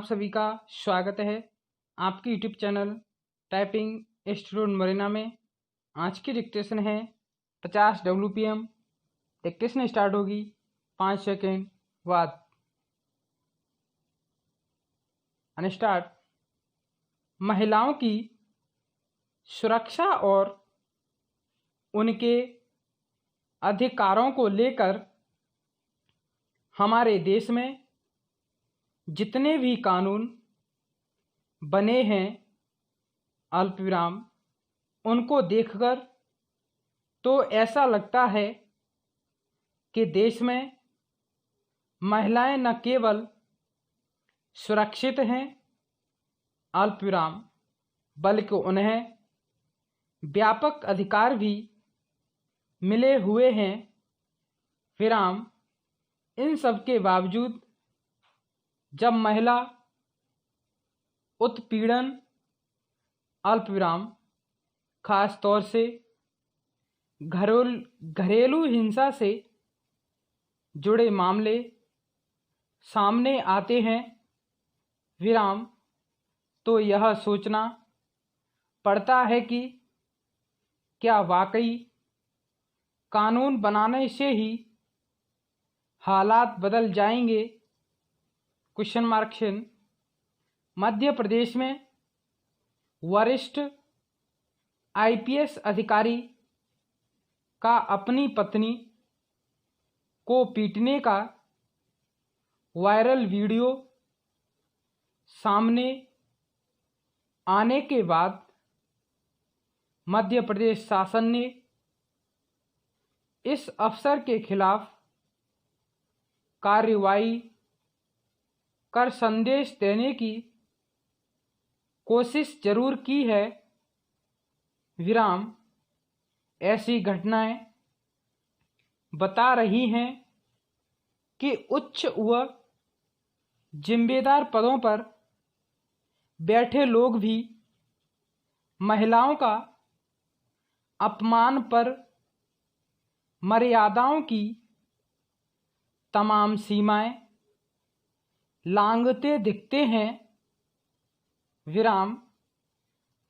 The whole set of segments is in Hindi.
आप सभी का स्वागत है आपके YouTube channel typing student Marina में। आज की डिक्टेशन है 50 WPM। डिक्टेशन स्टार्ट होगी 5 सेकेंड बाद। अनस्टार्ट। महिलाओं की सुरक्षा और उनके अधिकारों को लेकर हमारे देश में जितने भी कानून बने हैं अल्पविराम, उनको देखकर तो ऐसा लगता है कि देश में महिलाएं न केवल सुरक्षित हैं अल्पविराम, बल्कि उन्हें व्यापक अधिकार भी मिले हुए हैं विराम। इन सब के बावजूद जब महिला उत्पीड़न अल्पविराम खास तौर से घरेलू हिंसा से जुड़े मामले सामने आते हैं विराम, तो यह सोचना पड़ता है कि क्या वाकई कानून बनाने से ही हालात बदल जाएंगे? क्वेश्चन मार्क चिन्ह। मध्य प्रदेश में वरिष्ठ IPS अधिकारी का अपनी पत्नी को पीटने का वायरल वीडियो सामने आने के बाद मध्य प्रदेश शासन ने इस अफसर के खिलाफ कार्रवाई कर संदेश देने की कोशिश जरूर की है विराम। ऐसी घटनाएं बता रही हैं कि उच्च व जिम्मेदार पदों पर बैठे लोग भी महिलाओं का अपमान पर मर्यादाओं की तमाम सीमाएं लांघते दिखते हैं विराम।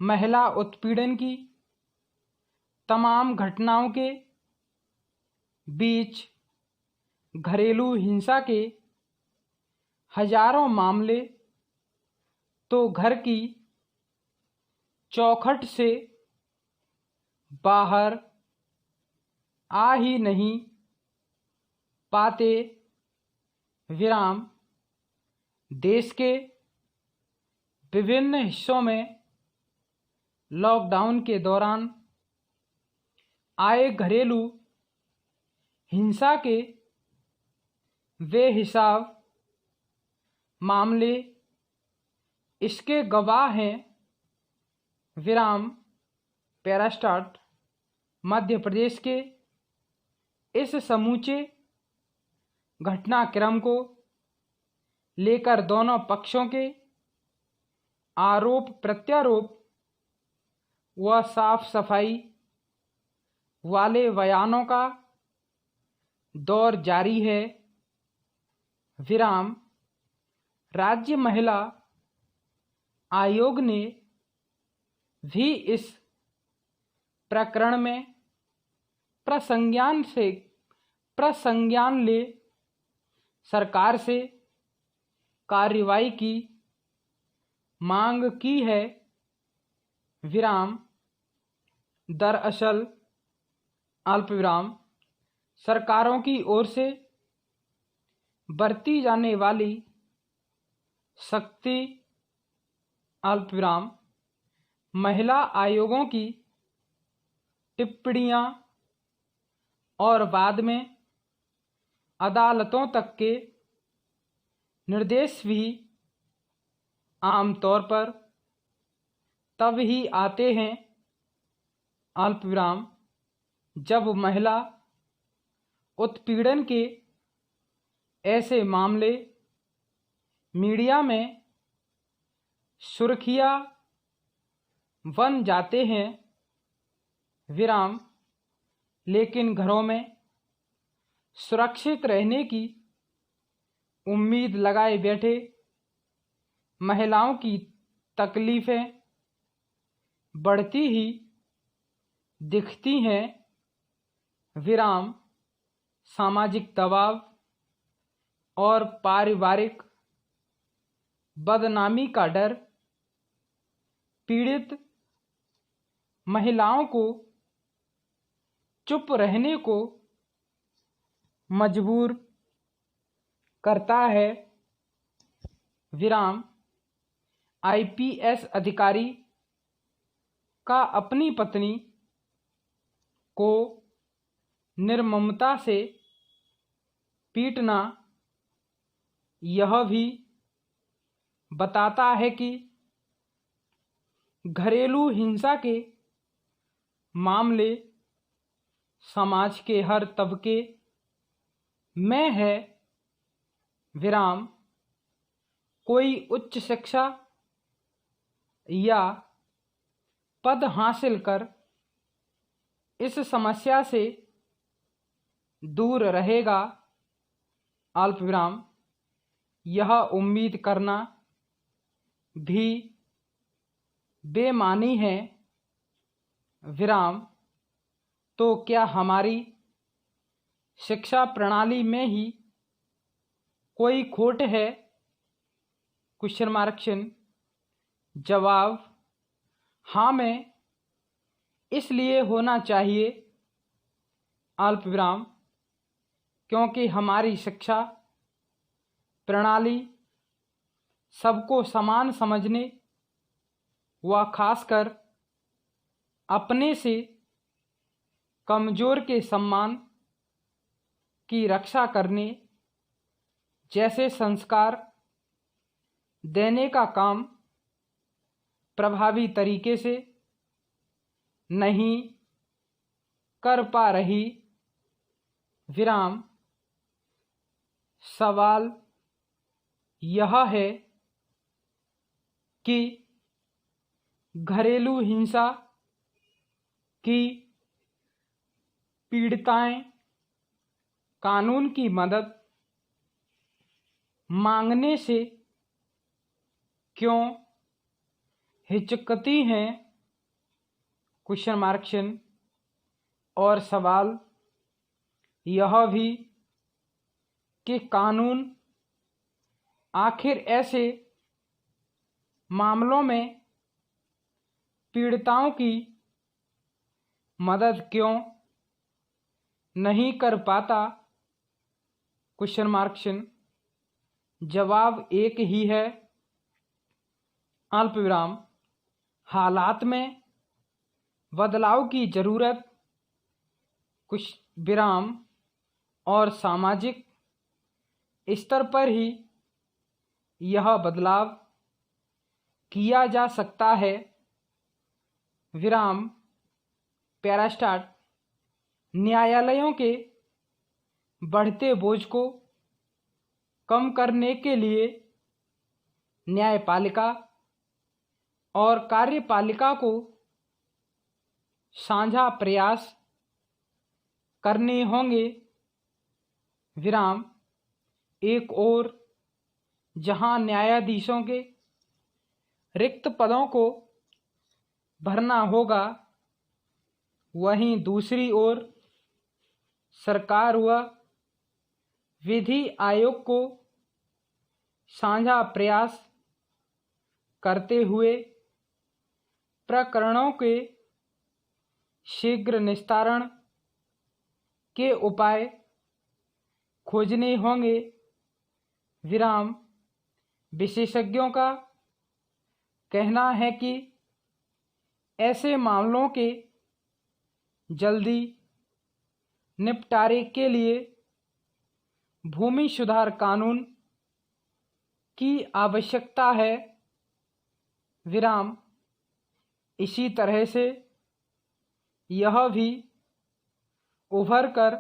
महिला उत्पीड़न की तमाम घटनाओं के बीच घरेलू हिंसा के हजारों मामले तो घर की चौखट से बाहर आ ही नहीं पाते विराम। देश के विभिन्न हिस्सों में लॉकडाउन के दौरान आए घरेलू हिंसा के बेहिसाब मामले इसके गवाह हैं विराम। पैरास्टार्ट। मध्य प्रदेश के इस समूचे घटनाक्रम को लेकर दोनों पक्षों के आरोप प्रत्यारोप व साफ सफाई वाले बयानों का दौर जारी है विराम। राज्य महिला आयोग ने भी इस प्रकरण में प्रसंज्ञान ले सरकार से कार्रवाई की मांग की है विराम। दरअसल अल्पविराम सरकारों की ओर से बरती जाने वाली सख्ती अल्पविराम महिला आयोगों की टिप्पणियां और बाद में अदालतों तक के निर्देश भी आमतौर पर तब ही आते हैं अल्पविराम जब महिला उत्पीड़न के ऐसे मामले मीडिया में सुर्खियां बन जाते हैं विराम। लेकिन घरों में सुरक्षित रहने की उम्मीद लगाए बैठे महिलाओं की तकलीफ़ें बढ़ती ही दिखती हैं। विराम सामाजिक दबाव और पारिवारिक बदनामी का डर पीड़ित महिलाओं को चुप रहने को मजबूर करता है। विराम आईपीएस अधिकारी का अपनी पत्नी को निर्ममता से पीटना यह भी बताता है कि घरेलू हिंसा के मामले समाज के हर तबके में है। विराम कोई उच्च शिक्षा या पद हासिल कर इस समस्या से दूर रहेगा। अल्प विराम यह उम्मीद करना भी बेमानी है। विराम तो क्या हमारी शिक्षा प्रणाली में ही कोई खोट है? क्वेश्चन मार्क चिन्ह। जवाब हाँ में इसलिए होना चाहिए अल्प विराम क्योंकि हमारी शिक्षा प्रणाली सबको समान समझने व खासकर अपने से कमज़ोर के सम्मान की रक्षा करने जैसे संस्कार देने का काम प्रभावी तरीके से नहीं कर पा रही। विराम सवाल यह है कि घरेलू हिंसा की पीड़िताएं कानून की मदद मांगने से क्यों हिचकती हैं? क्वेश्चन मार्क चिन्ह। और सवाल यह भी कि कानून आखिर ऐसे मामलों में पीड़िताओं की मदद क्यों नहीं कर पाता? क्वेश्चन मार्क चिन्ह। जवाब एक ही है अल्प विराम हालात में बदलाव की ज़रूरत कुछ विराम और सामाजिक स्तर पर ही यह बदलाव किया जा सकता है। विराम पैरास्टार्ट न्यायालयों के बढ़ते बोझ को कम करने के लिए न्यायपालिका और कार्यपालिका को साझा प्रयास करने होंगे। विराम एक और जहां न्यायाधीशों के रिक्त पदों को भरना होगा वहीं दूसरी ओर सरकार व विधि आयोग को साझा प्रयास करते हुए प्रकरणों के शीघ्र निस्तारण के उपाय खोजने होंगे। विराम विशेषज्ञों का कहना है कि ऐसे मामलों के जल्दी निपटारे के लिए भूमि सुधार कानून की आवश्यकता है। विराम इसी तरह से यह भी उभर कर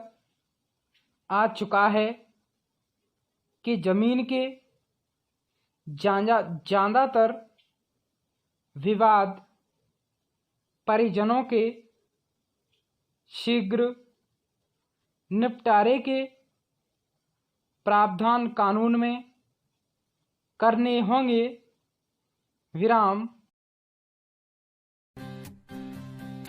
आ चुका है कि जमीन के ज़्यादातर विवाद परिजनों के शीघ्र निपटारे के प्रावधान कानून में करने होंगे। विराम।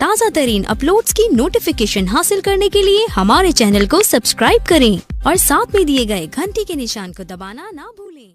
ताज़ा तरीन अपलोड्स की नोटिफिकेशन हासिल करने के लिए हमारे चैनल को सब्सक्राइब करें और साथ में दिए गए घंटी के निशान को दबाना ना भूलें।